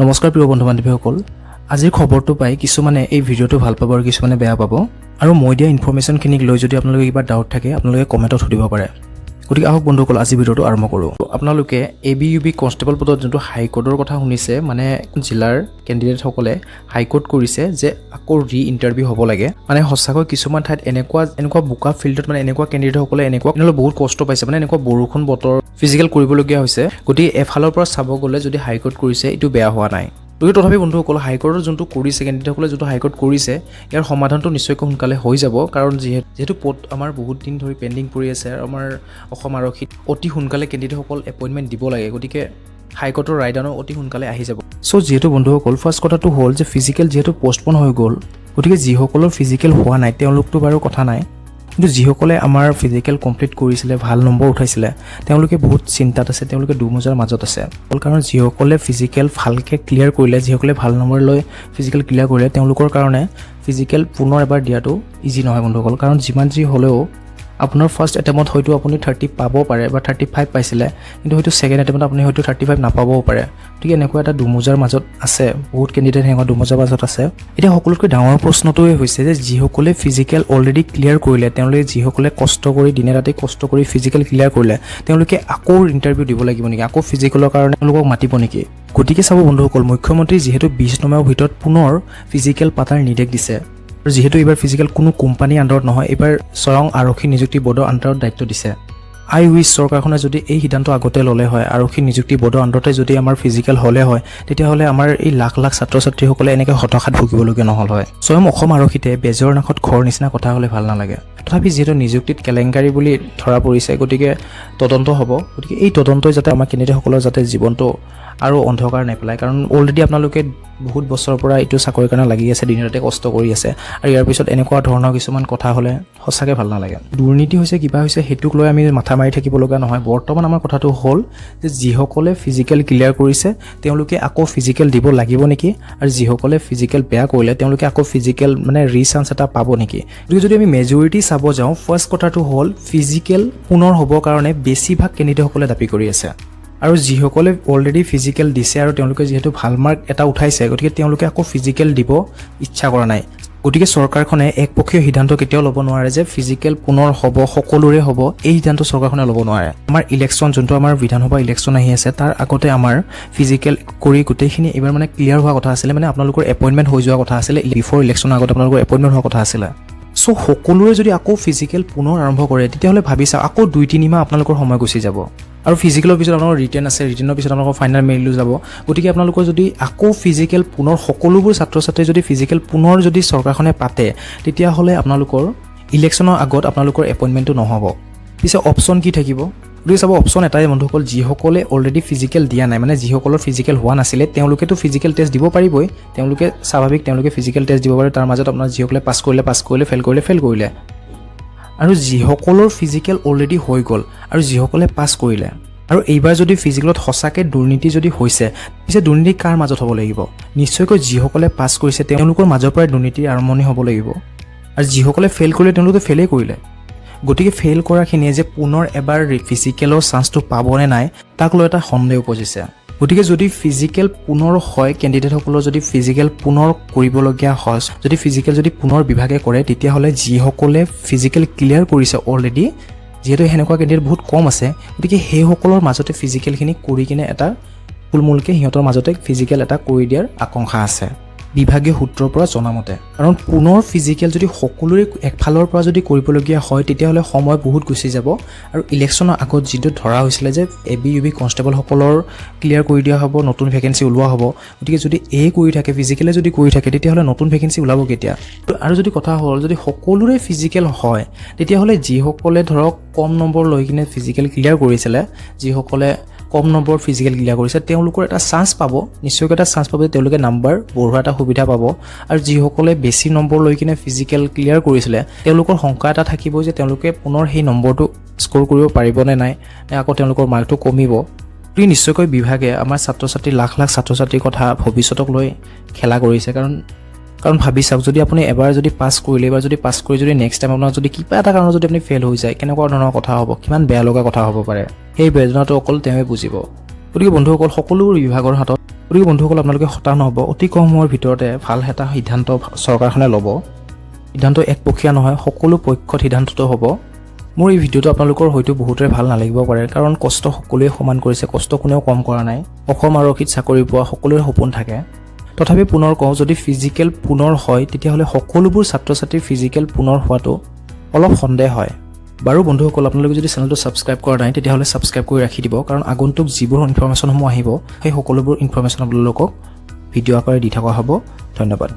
নমস্কাৰ প্ৰিয় বন্ধু বান্ধৱীসকল, আজিৰ খবৰটো পাই কিছুমানে এই ভিডিঅ'টো ভাল পাব আৰু কিছুমানে বেয়া পাব। আৰু মই দিয়া ইনফৰমেশ্যনখিনিক লৈ যদি আপোনালোকে কিবা ডাউট থাকে আপোনালোকে কমেণ্টত সুধিব পাৰে। গতিকে আহক বন্ধুসকল, আজি ভিডিঅ'টো আৰম্ভ কৰোঁ। আপোনালোকে ABUB কনষ্টেবল পদত যোনটো হাইকোৰ্টৰ কথা শুনিছে, মানে জিলাৰ কেণ্ডিডেটসকলে হাইকোৰ্ট কৰিছে যে আকৌ ইণ্টাৰভিউ হ'ব লাগে। মানে সঁচাকৈ কিছুমান ঠাইত এনেকুৱা বোকা ফিল্ডত মানে এনেকুৱা কেণ্ডিডেটসকলে এনেকুৱা বহুত কষ্ট পাইছে, মানে এনেকুৱা বৰষুণ বতৰ ফিজিকেল কৰিবলগীয়া হৈছে। গতিকে এফালৰ পৰা চাব গ'লে যদি হাইকোৰ্ট কৰিছে এইটো বেয়া হোৱা নাই। গতিকে তথাপি বন্ধুসকল, হাইকোৰ্টৰ যোনটো কৰিছে কেণ্ডিডেটসকলে যোনটো হাইকোৰ্ট কৰিছে ইয়াৰ সমাধানটো নিশ্চয়কৈ সোনকালে হৈ যাব। কাৰণ যিহেতু পদ আমাৰ বহুত দিন ধৰি পেণ্ডিং পৰি আছে আৰু আমাৰ অসম আৰক্ষীত অতি সোনকালে কেণ্ডিডেটসকল এপইণ্টমেণ্ট দিব লাগে। গতিকে হাইকোৰ্টৰ ৰায়দানো অতি সোনকালে আহি যাব। চ' যিহেতু বন্ধুসকল, ফাৰ্ষ্ট কথাটো হ'ল যে ফিজিকেল যিহেতু পষ্টপন হৈ গ'ল, গতিকে যিসকলৰ ফিজিকেল হোৱা নাই তেওঁলোকতো বাৰু কথা নাই, কিন্তু যিসকলে আমাৰ ফিজিকেল কমপ্লিট কৰিছিলে, ভাল নম্বৰ উঠাইছিলে, তেওঁলোকে বহুত চিন্তাত আছে, তেওঁলোকে দুমোজাৰ মাজত আছে। কাৰণ যিসকলে ফিজিকেল ভালকৈ ক্লিয়াৰ কৰিলে, যিসকলে ভাল নম্বৰ লৈ ফিজিকেল ক্লিয়াৰ কৰিলে, তেওঁলোকৰ কাৰণে ফিজিকেল পুনৰ এবাৰ দিয়াটো ইজি নহয় বন্ধুসকল। কাৰণ যিমান যি হ'লেও আপোনাৰ ফাৰ্ষ্ট এটেম্পত হয়তো আপুনি 30 পাব পাৰে বা 35 পাইছিলে, কিন্তু হয়তো ছেকেণ্ড এটেম্পত আপুনি হয়তো 35 নাপাবও পাৰে। গতিকে এনেকুৱা এটা দুমোজাৰ মাজত আছে, বহুত কেণ্ডিডেট এনেকুৱা দুমোজাৰ মাজত আছে। এতিয়া সকলোতকৈ ডাঙৰ প্ৰশ্নটোৱে হৈছে যে যিসকলে ফিজিকেল অলৰেডি ক্লিয়াৰ কৰিলে, তেওঁলোকে যিসকলে কষ্ট কৰি দিনে ৰাতি কষ্ট কৰি ফিজিকেল ক্লিয়াৰ কৰিলে, তেওঁলোকে আকৌ ইণ্টাৰভিউ দিব লাগিব নেকি? আকৌ ফিজিকেলৰ কাৰণে তেওঁলোকক মাতিব নেকি? গতিকে চাব বন্ধুসকল, মুখ্যমন্ত্ৰী যিহেতু 20 নৱেম্বৰৰ ভিতৰত পুনৰ ফিজিকেল পাতাৰ নিৰ্দেশ দিছে। আৰু যিহেতু এইবাৰ ফিজিকেল কোনো কোম্পানীৰ আণ্ডাৰত নহয়, এইবাৰ স্বয়ং আৰক্ষী নিযুক্তি বৰ্ডৰ আণ্ডাৰত দায়িত্ব দিছে। আই উইচ চৰকাৰখনে যদি এই সিদ্ধান্ত আগতে ল'লে হয়, আৰক্ষী নিযুক্তি বৰ্ডৰ আণ্ডাৰতে যদি আমাৰ ফিজিকেল হ'লে হয়, তেতিয়াহ'লে আমাৰ এই লাখ লাখ ছাত্ৰ ছাত্ৰীসকলে এনেকৈ হতাশাত ভুগিবলগীয়া নহ'ল হয়। স্বয়ং অসম আৰক্ষীতে বেজৰ নাকত ঘৰ নিচিনা কথা হ'লে ভাল নালাগে। তথাপি যিহেতু নিযুক্তিত কেলেংকাৰী বুলি ধৰা পৰিছে, গতিকে তদন্ত হ'ব। গতিকে এই তদন্তই যাতে আমাৰ কেণ্ডিডেটসকলৰ যাতে জীৱনটো আৰু অন্ধকাৰ নেপেলায়। কাৰণ অলৰেডি আপোনালোকে বহুত বছৰৰ পৰা এইটো চাকৰিৰ কাৰণে লাগি আছে, দিনে ৰাতি কষ্ট কৰি আছে, আৰু ইয়াৰ পিছত এনেকুৱা ধৰণৰ কিছুমান কথা হ'লে সঁচাকৈ ভাল নালাগে। দুৰ্নীতি হৈছে কিবা হৈছে সেইটোক লৈ আমি মাথা মাৰি থাকিব লগা নহয়। বৰ্তমান আমাৰ কথাটো হ'ল যে যিসকলে ফিজিকেল ক্লিয়াৰ কৰিছে তেওঁলোকে আকৌ ফিজিকেল দিব লাগিব নেকি, আৰু যিসকলে ফিজিকেল বেয়া কৰিলে তেওঁলোকে আকৌ ফিজিকেল মানে ৰিচান্স এটা পাব নেকি? গতিকে যদি আমি মেজৰিটি চাব যাওঁ, ফাৰ্ষ্ট কথাটো হ'ল ফিজিকেল পুনৰ হ'বৰ কাৰণে বেছিভাগ কেণ্ডিডেটসকলে দাবী কৰি আছে। আৰু যিসকলে অলৰেডি ফিজিকেল দিছে আৰু তেওঁলোকে যিহেতু ভাল মাৰ্ক এটা উঠাইছে, গতিকে তেওঁলোকে আকৌ ফিজিকেল দিব ইচ্ছা কৰা নাই। গতিকে চৰকাৰখনে একপক্ষীয় সিদ্ধান্ত কেতিয়াও ল'ব নোৱাৰে যে ফিজিকেল পুনৰ হ'ব, সকলোৰে হ'ব, এই সিদ্ধান্ত চৰকাৰখনে ল'ব নোৱাৰে। আমাৰ ইলেকশ্যন যোনটো আমাৰ বিধানসভা ইলেকশ্যন আহি আছে, তাৰ আগতে আমাৰ ফিজিকেল কৰি গোটেইখিনি এইবাৰ মানে ক্লিয়াৰ হোৱা কথা আছিলে, মানে আপোনালোকৰ এপইণ্টমেণ্ট হৈ যোৱা কথা আছিলে, বিফৰ ইলেকশ্যনৰ আগতে আপোনালোকৰ এপইণ্টমেণ্ট হোৱা কথা আছিলে। চ' সকলোৰে যদি আকৌ ফিজিকেল পুনৰ আৰম্ভ কৰে, তেতিয়াহ'লে ভাবি চাওক আকৌ 2-3 মাহ আপোনালোকৰ সময় গুচি যাব। আৰু ফিজিকেলৰ পিছত আপোনালোকৰ ৰিটেন আছে, ৰিটেনৰ পিছত আপোনালোকৰ ফাইনেল মেৰিটলৈ যাব। গতিকে আপোনালোকৰ যদি আকৌ ফিজিকেল পুনৰ সকলোবোৰ ছাত্ৰ ছাত্ৰীয়ে যদি ফিজিকেল পুনৰ যদি চৰকাৰখনে পাতে, তেতিয়াহ'লে আপোনালোকৰ ইলেকশ্যনৰ আগত আপোনালোকৰ এপইণ্টমেণ্টটো নহ'ব। পিছে অপশ্যন কি থাকিব? গতিকে চাব, অপশ্যন এটাই বন্ধুসকল, যিসকলে অলৰেডি ফিজিকেল দিয়া নাই, মানে যিসকলৰ ফিজিকেল হোৱা নাছিলে, তেওঁলোকেতো ফিজিকেল টেষ্ট দিব পাৰিবই। তেওঁলোকে স্বাভাৱিক, তেওঁলোকে ফিজিকেল টেষ্ট দিব পাৰে। তাৰ মাজত আপোনাৰ যিসকলে পাছ কৰিলে, ফেল কৰিলে। আৰু যিসকলৰ ফিজিকেল অলৰেডি হৈ গ'ল আৰু যিসকলে পাছ কৰিলে, আৰু এইবাৰ যদি ফিজিকেলত সঁচাকৈ দুৰ্নীতি যদি হৈছে, পিছে দুৰ্নীতি কাৰ মাজত হ'ব লাগিব? নিশ্চয়কৈ যিসকলে পাছ কৰিছে তেওঁলোকৰ মাজৰ পৰাই দুৰ্নীতিৰ আৰম্ভণি হ'ব লাগিব। আৰু যিসকলে ফেইল কৰিলে তেওঁলোকে ফেইলেই কৰিলে। গতিকে ফেইল কৰাখিনিয়ে যে পুনৰ এবাৰ ফিজিকেলৰ চান্সটো পাবনে নাই, তাক লৈ এটা সন্দেহ উপজিছে। গতিকে যদি ফিজিকেল পুনৰ হয়, কেণ্ডিডেটসকলৰ যদি ফিজিকেল পুনৰ কৰিবলগীয়া হয়, যদি ফিজিকেল যদি পুনৰ বিভাগে কৰে, তেতিয়াহ'লে যিসকলে ফিজিকেল ক্লিয়াৰ কৰিছে অলৰেডি, যিহেতু সেনেকুৱা কেণ্ডিডেট বহুত কম আছে, গতিকে সেইসকলৰ মাজতে ফিজিকেলখিনি কৰি কিনে এটা ফুলমূলকৈ সিহঁতৰ মাজতে ফিজিকেল এটা কৰি দিয়াৰ আকাংক্ষা আছে বিভাগীয় সূত্ৰৰ পৰা জনামতে। কাৰণ পুনৰ ফিজিকেল যদি সকলোৰে একফালৰ পৰা যদি কৰিবলগীয়া হয়, তেতিয়াহ'লে সময় বহুত গুচি যাব। আৰু ইলেকশ্যনৰ আগত যিটো ধৰা হৈছিলে যে ABUB কনষ্টেবলসকলৰ ক্লিয়াৰ কৰি দিয়া হ'ব, নতুন ভেকেঞ্চি ওলোৱা হ'ব। গতিকে যদি কৰি থাকে, ফিজিকেলে যদি কৰি থাকে, তেতিয়াহ'লে নতুন ভেকেঞ্চি ওলাব কেতিয়া? আৰু যদি কথা হ'ল যদি সকলোৰে ফিজিকেল হয়, তেতিয়াহ'লে যিসকলে ধৰক কম নম্বৰ লৈ কিনে ফিজিকেল ক্লিয়াৰ কৰিছিলে, যিসকলে কম নম্বৰ ফিজিকেল ক্লিয়াৰ কৰিছে, তেওঁলোকৰ এটা চান্স পাব, নিশ্চয়কৈ এটা চান্স পাব যে তেওঁলোকে নাম্বাৰ বঢ়োৱা এটা সুবিধা পাব। আৰু যিসকলে বেছি নম্বৰ লৈ কিনে ফিজিকেল ক্লিয়াৰ কৰিছিলে, তেওঁলোকৰ শংকা এটা থাকিব যে তেওঁলোকে পুনৰ সেই নম্বৰটো স্ক'ৰ কৰিব পাৰিবনে নাই, নে আকৌ তেওঁলোকৰ মাৰ্কটো কমিব। গতিকে নিশ্চয়কৈ বিভাগে আমাৰ ছাত্ৰ ছাত্ৰী লাখ লাখ ছাত্ৰ ছাত্ৰীৰ কথা ভৱিষ্যতক লৈ খেলা কৰিছে। কাৰণ ভাবি চাওক, যদি আপুনি এবাৰ যদি পাছ কৰিলে, এবাৰ যদি পাছ কৰি যদি নেক্সট টাইম আপোনাৰ যদি কিবা এটা কাৰণত যদি আপুনি ফেইল হৈ যায়, কেনেকুৱা ধৰণৰ কথা হ'ব, কিমান বেয়া লগা কথা হ'ব পাৰে, সেই বেদনাটো অকল তেওঁৱে বুজিব। গতিকে বন্ধুসকল, সকলোবোৰ বিভাগৰ হাতত গতিকে বন্ধুসকল আপোনালোকে হতাশ নহ'ব, অতি কম সময়ৰ ভিতৰতে ভাল এটা সিদ্ধান্ত চৰকাৰখনে ল'ব। সিদ্ধান্ত একপক্ষীয়া নহয়, সকলো পক্ষত সিদ্ধান্তটো হ'ব। মোৰ এই ভিডিঅ'টো আপোনালোকৰ হয়তো বহুতৰে ভাল নালাগিব পাৰে, কাৰণ কষ্ট সকলোৱে সমান কৰিছে, কষ্ট কোনেও কম কৰা নাই। অসম আৰক্ষীত চাকৰি পোৱা সকলোৰে সপোন থাকে। তথাপি পুনৰ কওঁ, যদি ফিজিকেল পুনৰ হয় তেতিয়াহ'লে সকলোবোৰ ছাত্ৰ ছাত্ৰীৰ ফিজিকেল পুনৰ হোৱাটো অলপ সন্দেহ হয়। বাৰু বন্ধুসকল, আপোনালোকে যদি চেনেলটো ছাবস্ক্ৰাইব কৰা নাই তেতিয়াহ'লে ছাবস্ক্ৰাইব কৰি ৰাখি দিব, কাৰণ আগন্তুক যিবোৰ ইনফৰমেশ্যনসমূহ আহিব সেই সকলোবোৰ ইনফৰমেশ্যন আপোনালোকক ভিডিঅ' আকাৰে দি থকা হ'ব। ধন্যবাদ।